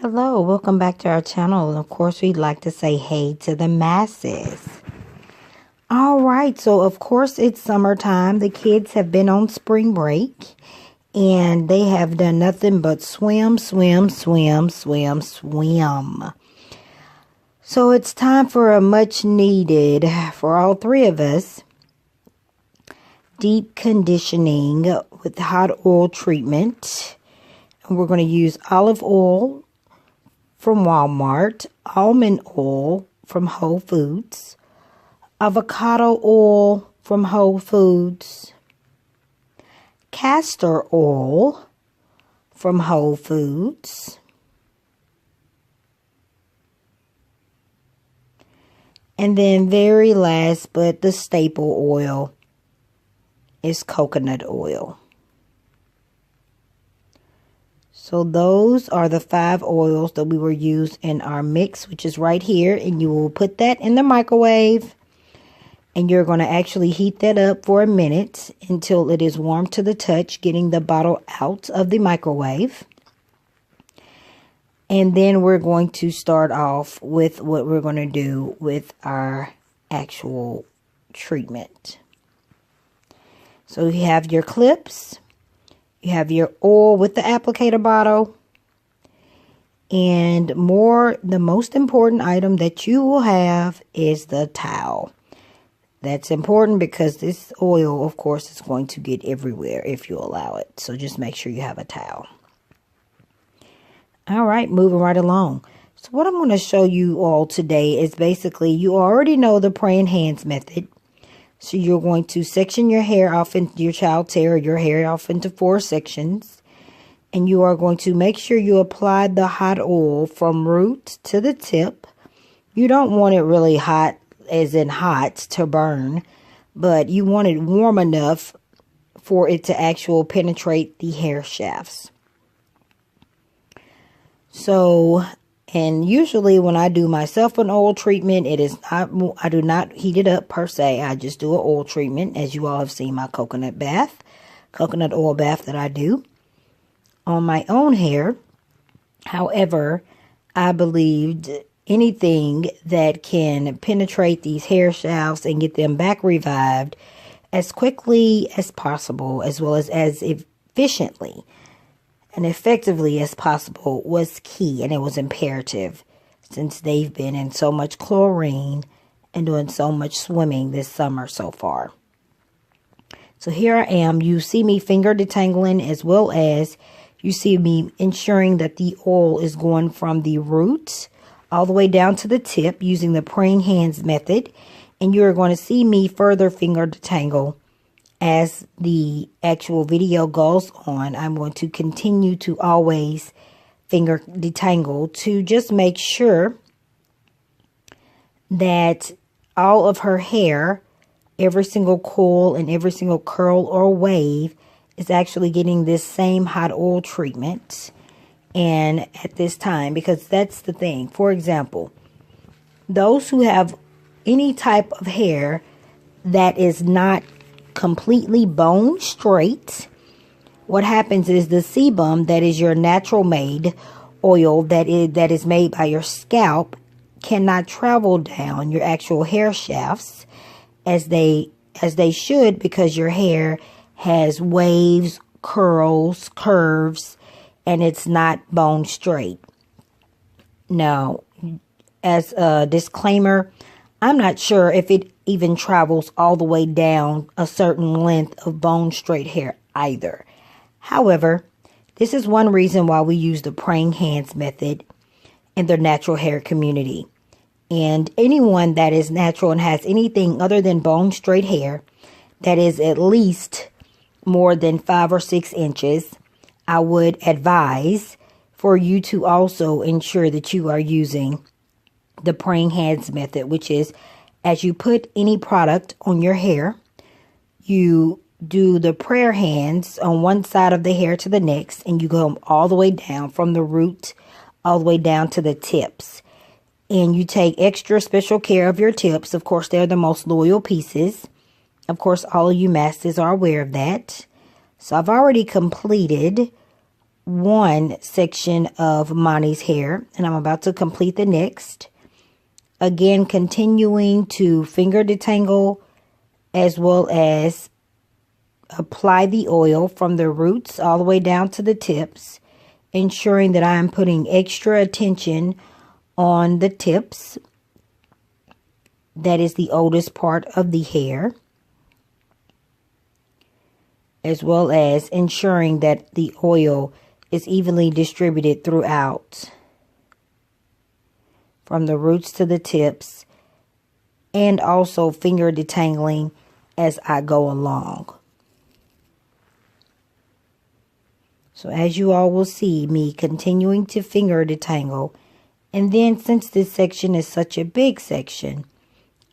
Hello, welcome back to our channel. And of course, we'd like to say hey to the masses. All right, so of course, it's summertime. The kids have been on spring break and they have done nothing but swim, swim, swim, swim, swim. So it's time for a much needed, for all three of us, deep conditioning with hot oil treatment. And we're going to use olive oil from Walmart, almond oil from Whole Foods, avocado oil from Whole Foods, castor oil from Whole Foods, and then very last but the staple oil is coconut oil. So those are the 5 oils that we will use in our mix, which is right here. And you will put that in the microwave. And you're going to actually heat that up for a minute until it is warm to the touch, getting the bottle out of the microwave. And then we're going to start off with what we're going to do with our actual treatment. So you have your clips. You have your oil with the applicator bottle, and the most important item that you will have is the towel. That's important because this oil, of course, is going to get everywhere if you allow it. So just make sure you have a towel. All right, moving right along. So what I'm going to show you all today is basically, you already know the praying hands method. So you're going to section your hair off into your child's hair, or your hair off into 4 sections. And you are going to make sure you apply the hot oil from root to the tip. You don't want it really hot, as in hot, to burn. But you want it warm enough for it to actually penetrate the hair shafts. So, and usually when I do myself an oil treatment, I do not heat it up per se. I just do an oil treatment, as you all have seen my coconut oil bath that I do on my own hair. However, I believed anything that can penetrate these hair shafts and get them back revived as quickly as possible, as well as efficiently and effectively as possible, was key, and it was imperative, since they've been in so much chlorine and doing so much swimming this summer so far. So here I am. You see me finger detangling, as well as you see me ensuring that the oil is going from the roots all the way down to the tip using the praying hands method. And you're going to see me further finger detangle as the actual video goes on. I'm going to continue to always finger detangle to just make sure that all of her hair, every single coil and every single curl or wave, is actually getting this same hot oil treatment. And at this time, because that's the thing. For example, those who have any type of hair that is not completely bone straight, what happens is the sebum, that is your natural made oil that is made by your scalp, cannot travel down your actual hair shafts as they should, because your hair has waves, curls, curves, and it's not bone straight. Now, as a disclaimer, I'm not sure if it even travels all the way down a certain length of bone straight hair either. However, this is one reason why we use the praying hands method in the natural hair community. And anyone that is natural and has anything other than bone straight hair that is at least more than 5 or 6 inches, I would advise for you to also ensure that you are using the praying hands method, which is, as you put any product on your hair, you do the prayer hands on one side of the hair to the next, and you go all the way down from the root all the way down to the tips. And you take extra special care of your tips. Of course, they're the most loyal pieces. Of course, all of you masters are aware of that. So I've already completed one section of Monty's hair, and I'm about to complete the next. Again, continuing to finger detangle as well as apply the oil from the roots all the way down to the tips, ensuring that I'm putting extra attention on the tips. That is the oldest part of the hair, as well as ensuring that the oil is evenly distributed throughout, from the roots to the tips, and also finger detangling as I go along. So as you all will see me continuing to finger detangle, and then since this section is such a big section,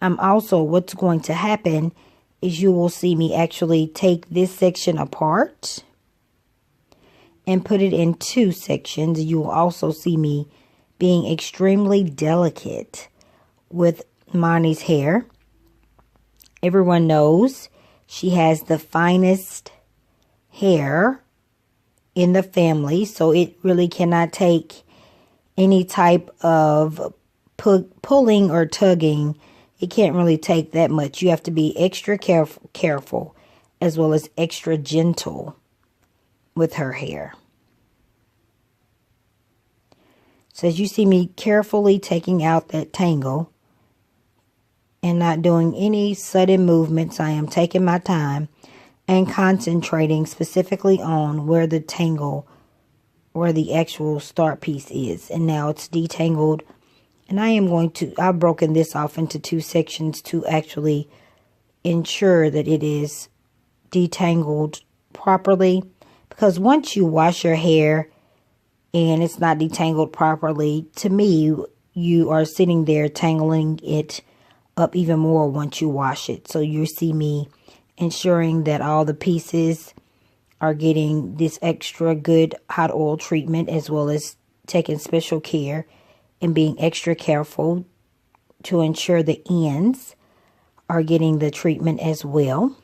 what's going to happen is you will see me actually take this section apart and put it in two sections. You will also see me being extremely delicate with Monty's hair. Everyone knows she has the finest hair in the family, so it really cannot take any type of pulling or tugging. It can't really take that much. You have to be extra careful as well as extra gentle with her hair. So as you see me carefully taking out that tangle and not doing any sudden movements, I am taking my time and concentrating specifically on where the tangle, where the actual start piece is. And now it's detangled. And I've broken this off into two sections to actually ensure that it is detangled properly. Because once you wash your hair and it's not detangled properly, to me, you are sitting there tangling it up even more once you wash it. So you see me ensuring that all the pieces are getting this extra good hot oil treatment, as well as taking special care and being extra careful to ensure the ends are getting the treatment as well.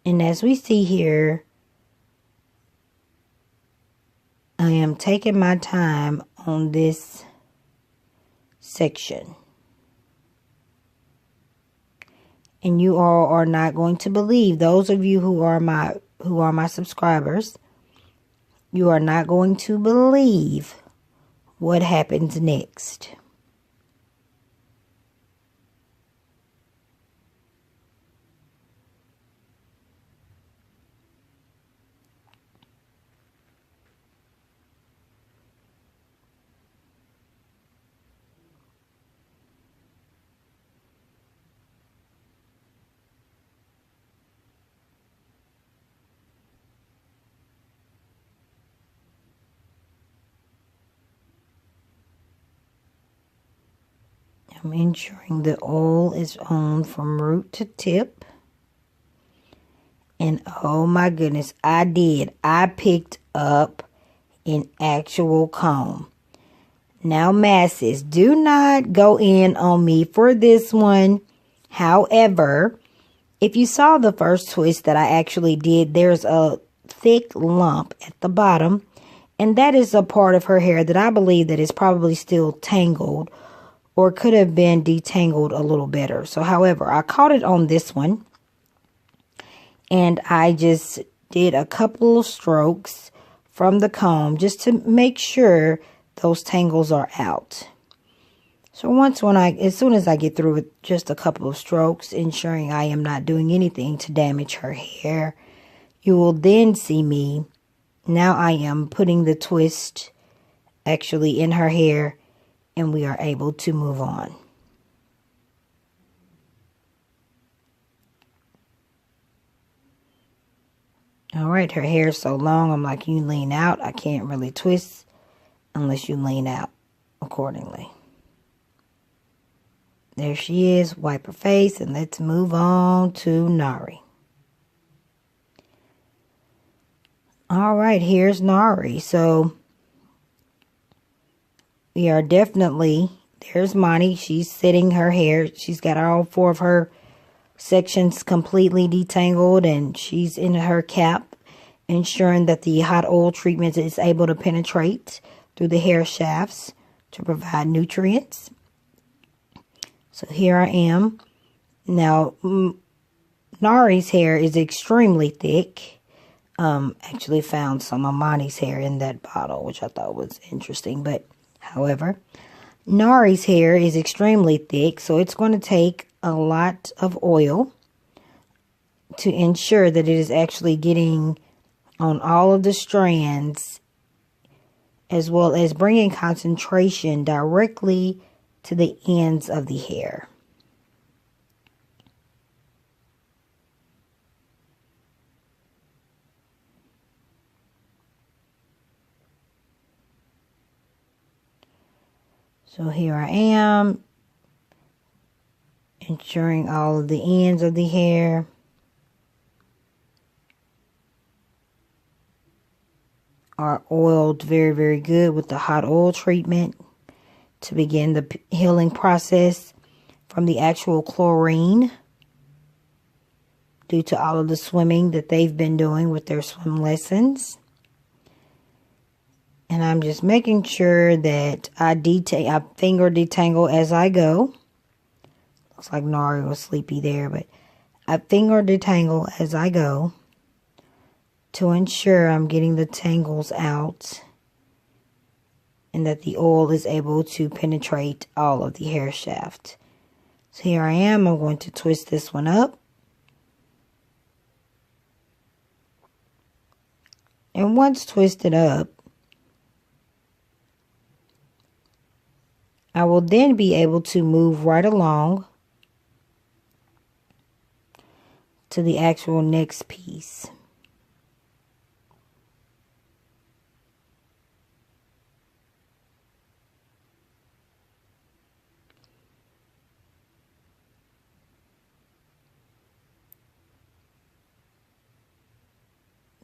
And as we see here, I am taking my time on this section. And you all are not going to believe, those of you who are my subscribers, you are not going to believe what happens next. I'm ensuring the oil is on from root to tip. And oh my goodness, I picked up an actual comb. Now, masses, do not go in on me for this one. However, if you saw the first twist that I actually did, there's a thick lump at the bottom. And that is a part of her hair that I believe that is probably still tangled, or could have been detangled a little better. So, however, I caught it on this one. And I just did a couple of strokes from the comb just to make sure those tangles are out. So as soon as I get through with just a couple of strokes, ensuring I am not doing anything to damage her hair, you will then see me. Now I am putting the twist actually in her hair, and we are able to move on. All right, her hair is so long, I'm like, you lean out. I can't really twist unless you lean out accordingly. There she is. Wipe her face, and let's move on to Nari. All right, here's Nari. So we are definitely, there's Monty. She's sitting her hair. She's got all 4 of her sections completely detangled, and she's in her cap, ensuring that the hot oil treatment is able to penetrate through the hair shafts to provide nutrients. So here I am. Now, Nari's hair is extremely thick. Actually found some of Monty's hair in that bottle, which I thought was interesting. But, however, Nari's hair is extremely thick, so it's going to take a lot of oil to ensure that it is actually getting on all of the strands, as well as bringing concentration directly to the ends of the hair. So here I am, ensuring all of the ends of the hair are oiled very, very good with the hot oil treatment to begin the healing process from the actual chlorine due to all of the swimming that they've been doing with their swim lessons. And I'm just making sure that I finger detangle as I go. Looks like Nari was sleepy there, but I finger detangle as I go to ensure I'm getting the tangles out and that the oil is able to penetrate all of the hair shaft. So here I am. I'm going to twist this one up. And once twisted up, I will then be able to move right along to the actual next piece.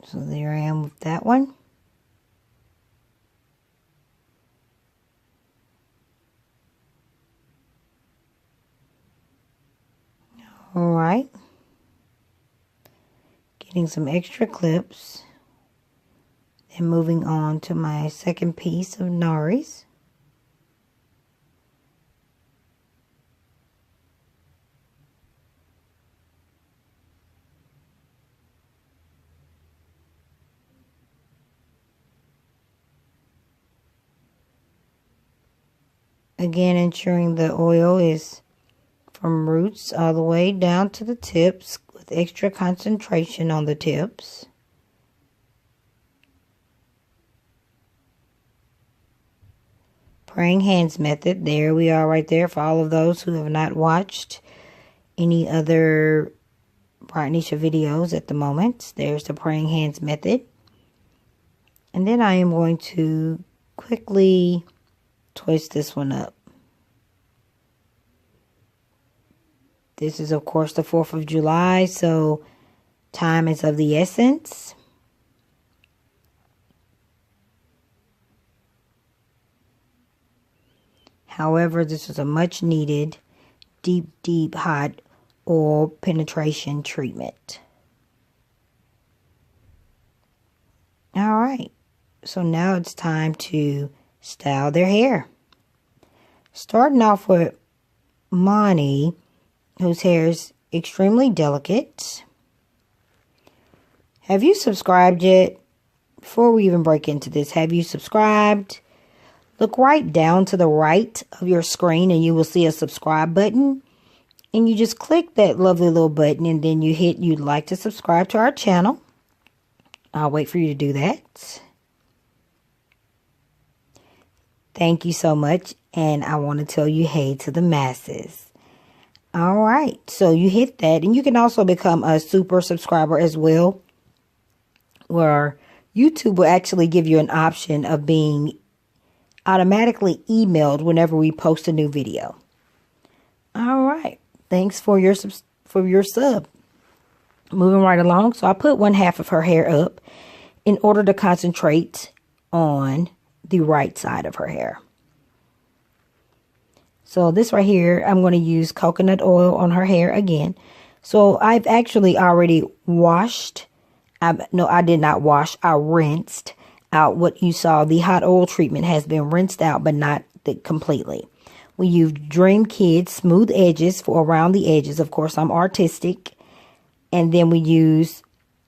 So there I am with that one. All right. Getting some extra clips and moving on to my second piece of Nari's. Again, ensuring the oil is from roots all the way down to the tips with extra concentration on the tips. Praying hands method. There we are right there for all of those who have not watched any other Bryant Nisha videos at the moment. There's the praying hands method. And then I am going to quickly twist this one up. This is, of course, the 4th of July, so time is of the essence. However, this is a much needed, deep, hot oil penetration treatment. All right, so now it's time to style their hair. Starting off with Monty, whose hair is extremely delicate. Have you subscribed yet? Before we even break into this, have you subscribed? Look right down to the right of your screen and you will see a subscribe button. And you just click that lovely little button and then you hit you'd like to subscribe to our channel. I'll wait for you to do that. Thank you so much. And I want to tell you hey to the masses. All right, so you hit that, and you can also become a super subscriber as well, where YouTube will actually give you an option of being automatically emailed whenever we post a new video. All right, thanks for your sub. Moving right along, so I put 1/2 of her hair up in order to concentrate on the right side of her hair. So this right here, I'm going to use coconut oil on her hair again. So I've actually already washed. No, I did not wash. I rinsed out what you saw. The hot oil treatment has been rinsed out, but not completely. We use Dream Kids smooth edges for around the edges. Of course, I'm artistic. And then we use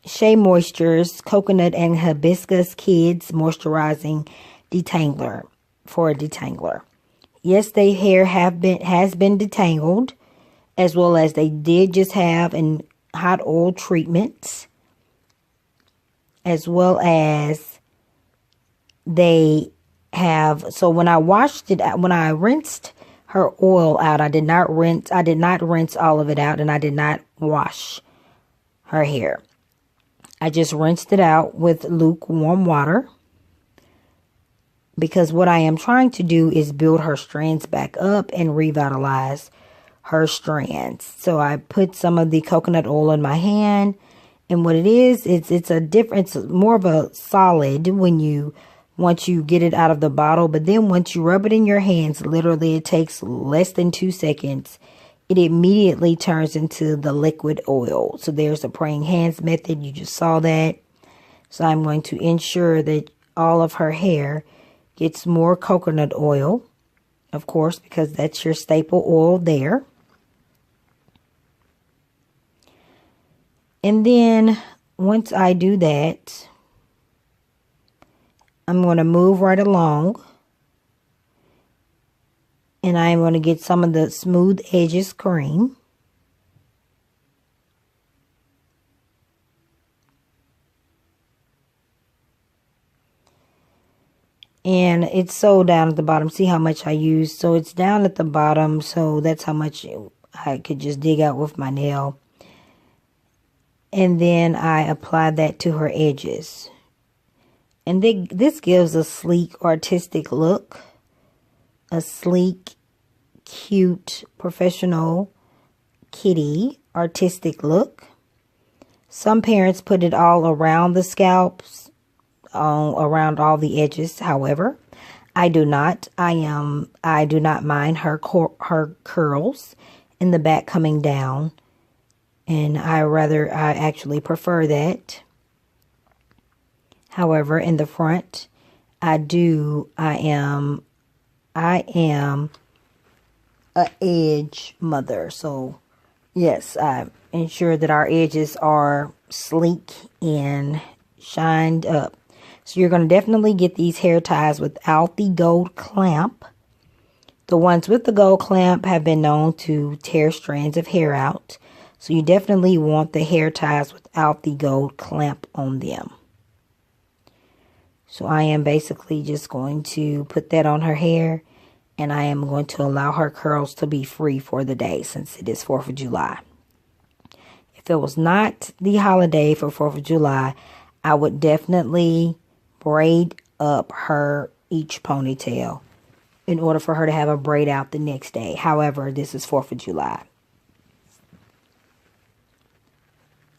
Shea Moisture's Coconut and Hibiscus Kids Moisturizing Detangler for a detangler. Yes, their hair has been detangled, as well as they did just have an hot oil treatment, as well as they have. So when I washed it, when I rinsed her oil out, I did not rinse all of it out, and I did not wash her hair. I just rinsed it out with lukewarm water, because what I am trying to do is build her strands back up and revitalize her strands. So I put some of the coconut oil in my hand, and what it is, it's more of a solid once you get it out of the bottle, but then once you rub it in your hands, literally it takes less than 2 seconds. It immediately turns into the liquid oil. So there's the praying hands method. You just saw that. So I'm going to ensure that all of her hair gets more coconut oil, of course, because that's your staple oil there. And then once I do that, I'm going to move right along. And I'm going to get some of the smooth edges cream. And it's so down at the bottom. See how much I used? So it's down at the bottom. So that's how much I could just dig out with my nail. And then I apply that to her edges. And this gives a sleek, artistic look. A sleek, cute, professional, kitty, artistic look. Some parents put it all around the scalps, around all the edges. However, I do not. I do not mind her curls in the back coming down, and I actually prefer that. However, in the front, I am a edge mother. So yes, I ensure that our edges are sleek and shined up. So you're going to definitely get these hair ties without the gold clamp. The ones with the gold clamp have been known to tear strands of hair out. So you definitely want the hair ties without the gold clamp on them. So I am basically just going to put that on her hair, and I am going to allow her curls to be free for the day since it is 4th of July. If it was not the holiday for 4th of July, I would definitely braid up each ponytail in order for her to have a braid out the next day. However, this is 4th of July.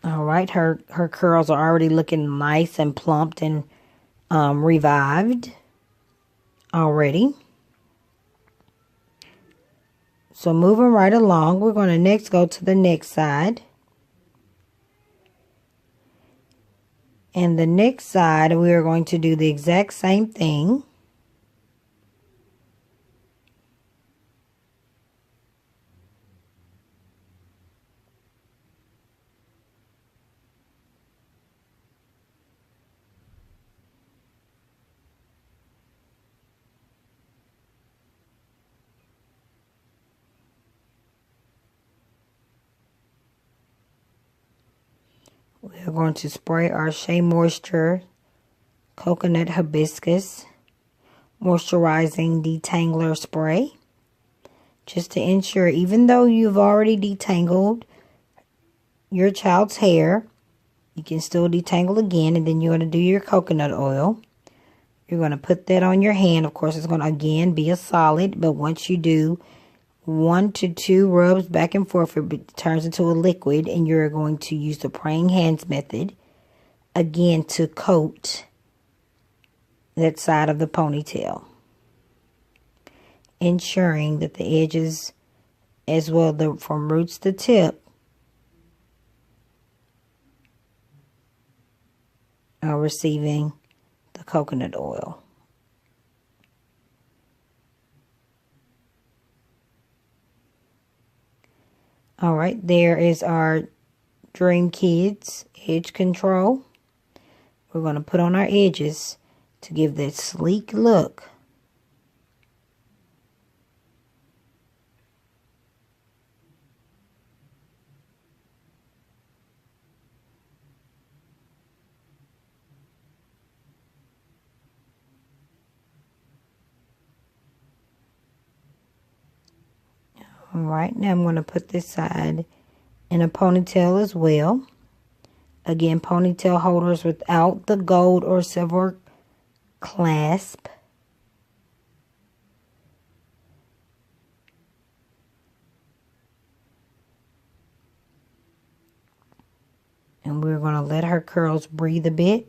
All right, her curls are already looking nice and plumped and revived already. So moving right along, we're going to next go to the next side. And the next side, we are going to do the exact same thing. We're going to spray our Shea Moisture Coconut Hibiscus Moisturizing Detangler Spray. Just to ensure, even though you've already detangled your child's hair, you can still detangle again. And then you're going to do your coconut oil. You're going to put that on your hand. Of course, it's going to, again, be a solid. But once you do 1 to 2 rubs back and forth, it turns into a liquid, and you're going to use the praying hands method again to coat that side of the ponytail. ensuring that the edges, as well from roots to tip, are receiving the coconut oil. All right, there is our Dream Kids edge control. We're going to put on our edges to give that sleek look. All right, now I'm going to put this side in a ponytail as well. Again, ponytail holders without the gold or silver clasp. And we're going to let her curls breathe a bit.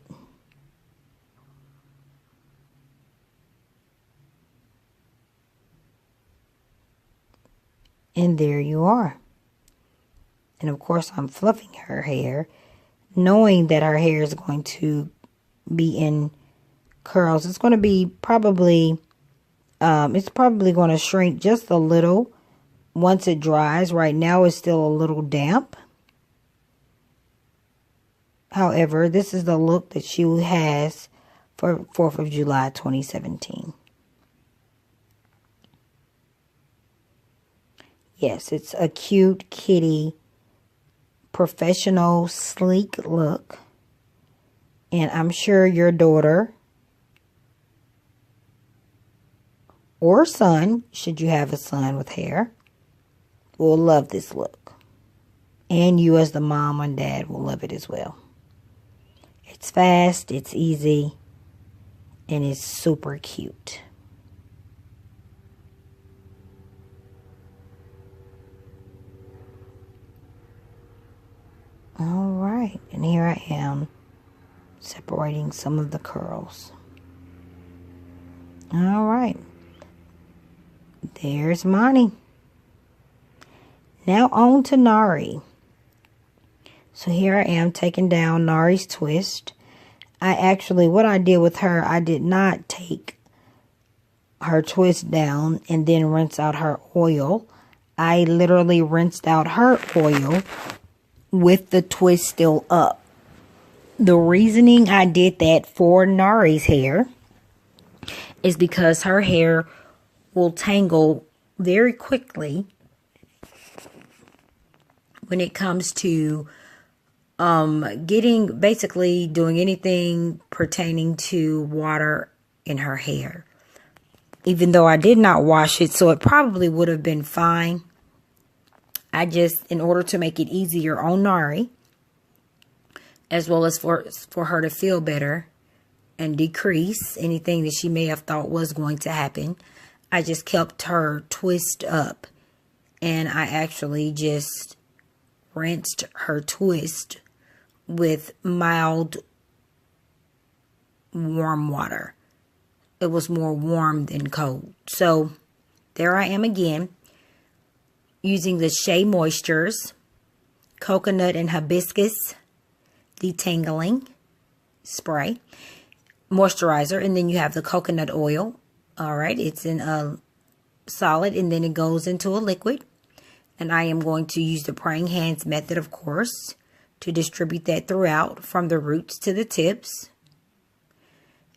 And there you are. And of course, I'm fluffing her hair, knowing that her hair is going to be in curls. It's going to be probably, it's probably going to shrink just a little once it dries. Right now, it's still a little damp. However, this is the look that she has for 4th of July 2017. Yes, it's a cute kitty, professional, sleek look. And I'm sure your daughter or son, should you have a son with hair, will love this look. And you as the mom and dad will love it as well. It's fast, it's easy, and it's super cute. All right, and here I am separating some of the curls. All right, there's Monty. Now on to Nari. So here I am taking down Nari's twist. What I did with her, I did not take her twist down and then rinse out her oil. I literally rinsed out her oil with the twist still up. The reasoning I did that for Nari's hair is because her hair will tangle very quickly when it comes to basically doing anything pertaining to water in her hair. Even though I did not wash it, so it probably would have been fine. I just, in order to make it easier on Nari, as well as for her to feel better and decrease anything that she may have thought was going to happen, I just kept her twist up. And I actually just rinsed her twist with mild warm water. It was more warm than cold. So there I am again, using the Shea Moistures Coconut and Hibiscus Detangling Spray Moisturizer. And then you have the coconut oil. All right, it's in a solid and then it goes into a liquid. And I am going to use the praying hands method, of course, to distribute that throughout from the roots to the tips.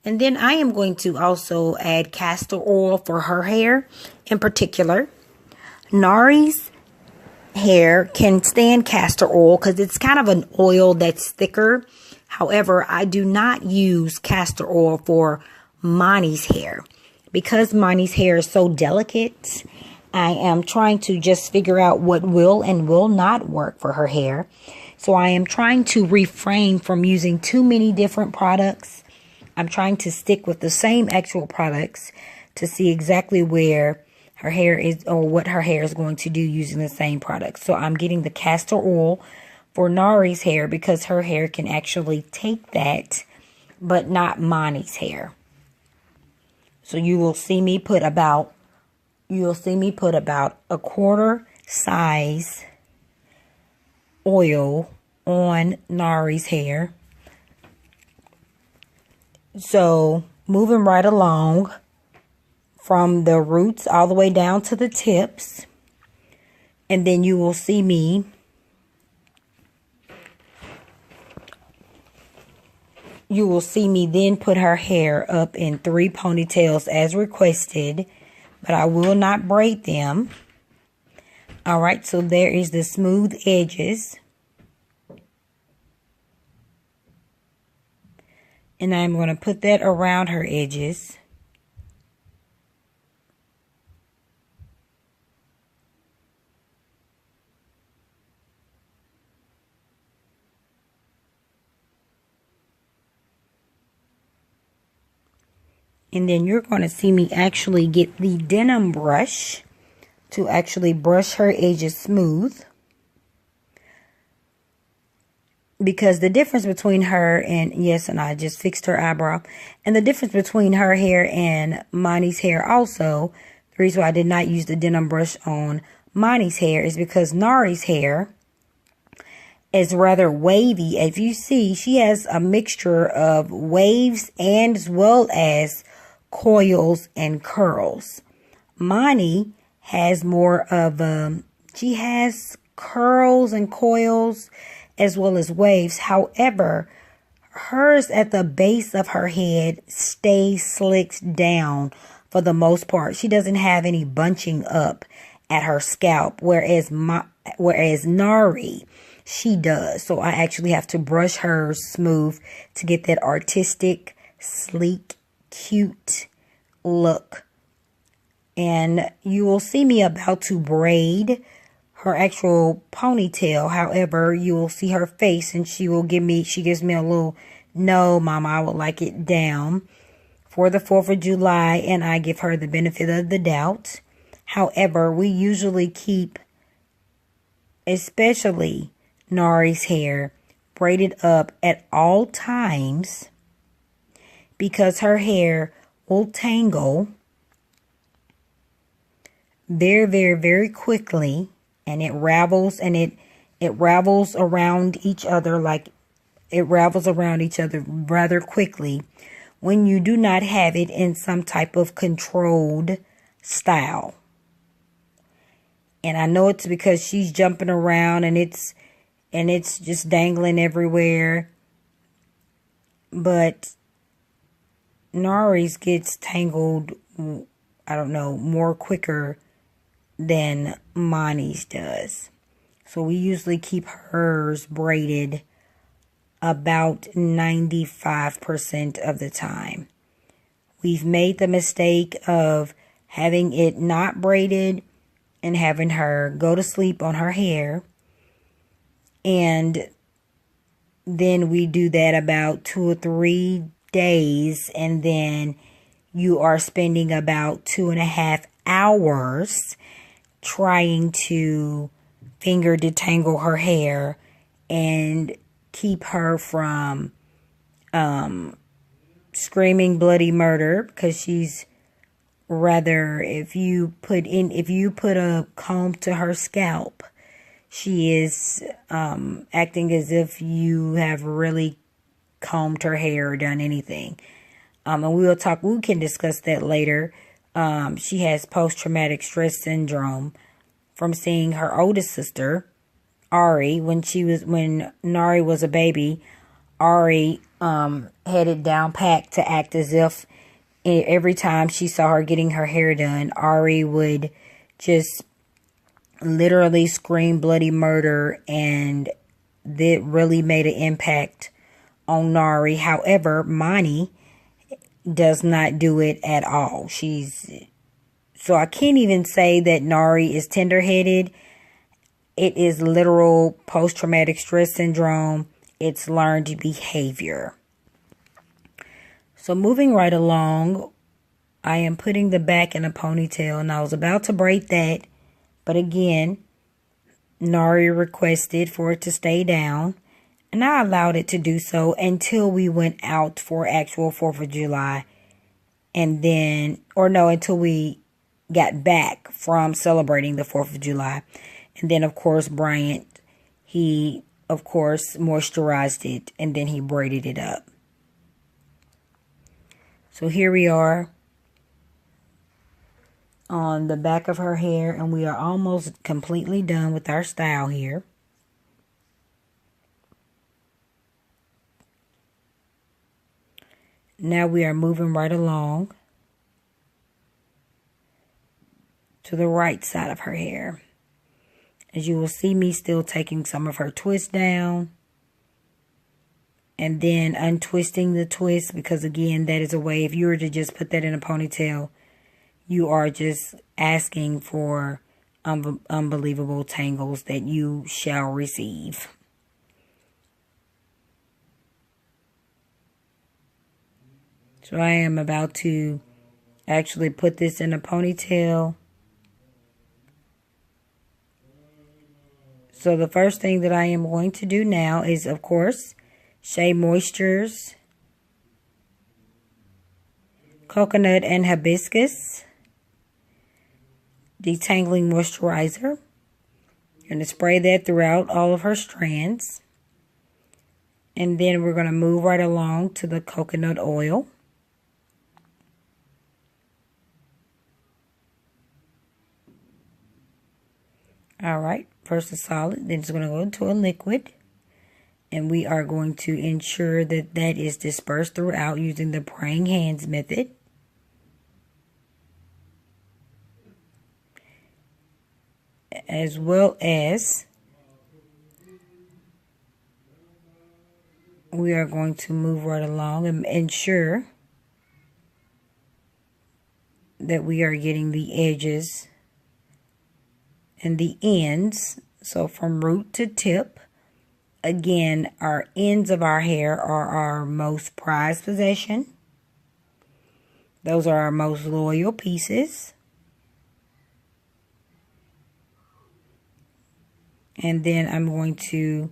And then I am going to also add castor oil for her hair in particular. Nari's hair can stand castor oil because it's kind of an oil that's thicker. However, I do not use castor oil for Mani's hair. Because Mani's hair is so delicate, I am trying to just figure out what will and will not work for her hair. So I am trying to refrain from using too many different products. I'm trying to stick with the same actual products to see exactly where her hair is or what her hair is going to do using the same products. So I'm getting the castor oil for Nari's hair because her hair can actually take that, but not Mani's hair. So you will see me put about you'll see me put about a quarter size oil on Nari's hair. So moving right along from the roots all the way down to the tips. And then you will see me then put her hair up in 3 ponytails as requested, but I will not braid them. All right, so there is the smooth edges. And I'm going to put that around her edges. And then you're going to see me actually get the denim brush to actually brush her edges smooth. Because the difference between her and, yes, and I just fixed her eyebrow. And the difference between her hair and Monty's hair also, the reason why I did not use the denim brush on Monty's hair is because Nari's hair is rather wavy. If you see, she has a mixture of waves and as well as coils and curls. Monty has more of, she has curls and coils as well as waves. However, hers at the base of her head stays slicked down for the most part. She doesn't have any bunching up at her scalp, whereas Nari, she does. So I actually have to brush hers smooth to get that artistic, sleek, cute look. And you will see me about to braid her actual ponytail. However, you will see her face and she gives me a little, no, mama, I would like it down for the 4th of July. And I give her the benefit of the doubt. However, we usually keep, especially Nari's hair, braided up at all times because her hair will tangle very, very, very quickly, and it ravels around each other rather quickly when you do not have it in some type of controlled style. And I know it's because she's jumping around and it's just dangling everywhere, but Nari's gets tangled, I don't know, more quicker than Monty's does. So we usually keep hers braided about 95% of the time. We've made the mistake of having it not braided and having her go to sleep on her hair. And then we do that about 2 or 3 days. And then you are spending about 2.5 hours trying to finger detangle her hair and keep her from screaming bloody murder, because she's rather, if you put a comb to her scalp, she is acting as if you have really combed her hair or done anything. And we can discuss that later. She has post-traumatic stress syndrome from seeing her oldest sister, Ari, when Nari was a baby. Ari had it down packed to act as if every time she saw her getting her hair done, Ari would just literally scream bloody murder, and that really made an impact on Nari. However, Monty does not do it at all. So I can't even say that Nari is tender-headed. It is literal post-traumatic stress syndrome. It's learned behavior. So moving right along, I am putting the back in a ponytail, and I was about to braid that, but again, Nari requested for it to stay down, and I allowed it to do so until we went out for actual 4th of July. And then, until we got back from celebrating the 4th of July. And then, of course, Bryant, he, of course, moisturized it, and then he braided it up. So here we are on the back of her hair, and we are almost completely done with our style here. Now we are moving right along to the right side of her hair. As you will see me still taking some of her twist down and then untwisting the twist, because again, that is a way, if you were to just put that in a ponytail, you are just asking for unbelievable tangles that you shall receive. So I am about to actually put this in a ponytail. So the first thing that I am going to do now is, of course, Shea Moisture's Coconut and Hibiscus Detangling Moisturizer. I'm going to spray that throughout all of her strands. And then we're going to move right along to the coconut oil. Alright, first a solid, then it's going to go into a liquid. And we are going to ensure that that is dispersed throughout using the praying hands method. As well as we are going to move right along and ensure that we are getting the edges and the ends, so from root to tip. Again, our ends of our hair are our most prized possession. Those are our most loyal pieces. And then I'm going to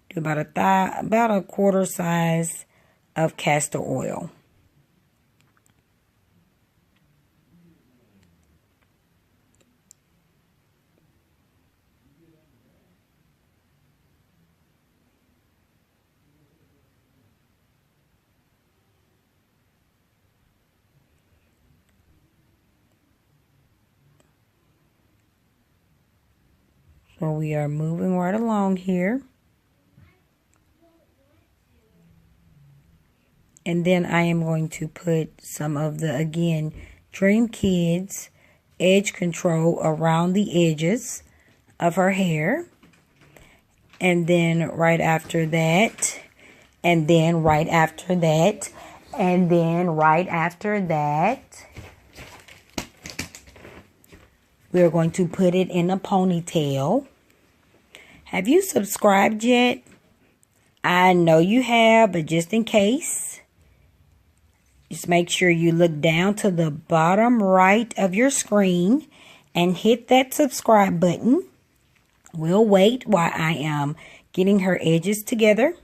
do about a quarter size of castor oil. So we are moving right along here. And then I am going to put some of the, again, Dream Kids edge control around the edges of her hair. And then right after that, and then right after that, and then right after that, we are going to put it in a ponytail. Have you subscribed yet? I know you have, but just in case, just make sure you look down to the bottom right of your screen and hit that subscribe button. We'll wait while I am getting her edges together.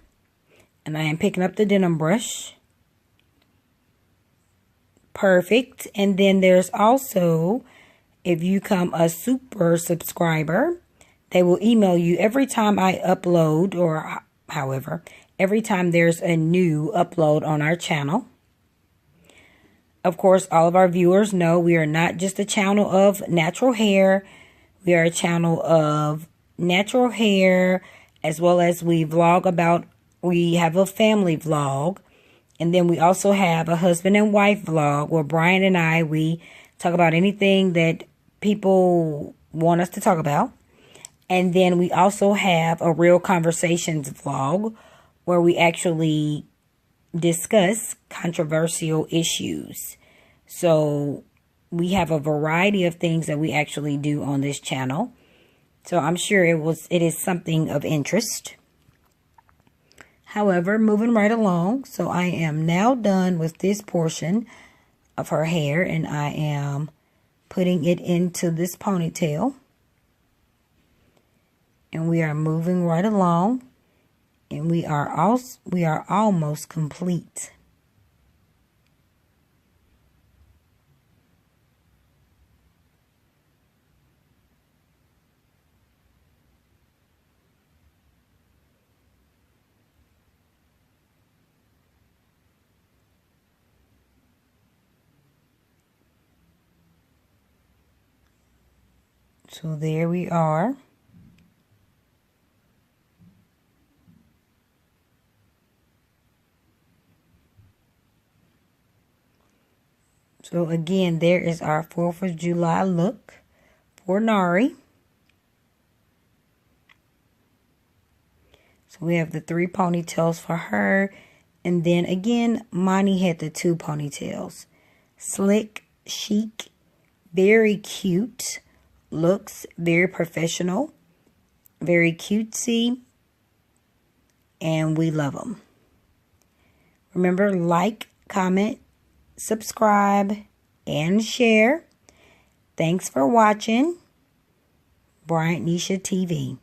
And I am picking up the denim brush. Perfect. And then there's also, if you become a super subscriber, they will email you every time I upload, or however, every time there's a new upload on our channel. Of course, all of our viewers know we are not just a channel of natural hair. We are a channel of natural hair, as well as we vlog about, we have a family vlog. And then we also have a husband and wife vlog where Bryant and I, we talk about anything that people want us to talk about. And then we also have a Real Conversations vlog where we actually discuss controversial issues. So we have a variety of things that we actually do on this channel. So I'm sure it is something of interest. However, moving right along. So I am now done with this portion of her hair, and I am putting it into this ponytail. And we are moving right along, and we are almost complete. So there we are. So again, there is our 4th of July look for Nari. So we have the 3 ponytails for her. And then again, Monty had the 2 ponytails. Slick, chic, very cute. Looks very professional. Very cutesy. And we love them. Remember, like, comment, subscribe, and share. Thanks for watching BryantNishaTV.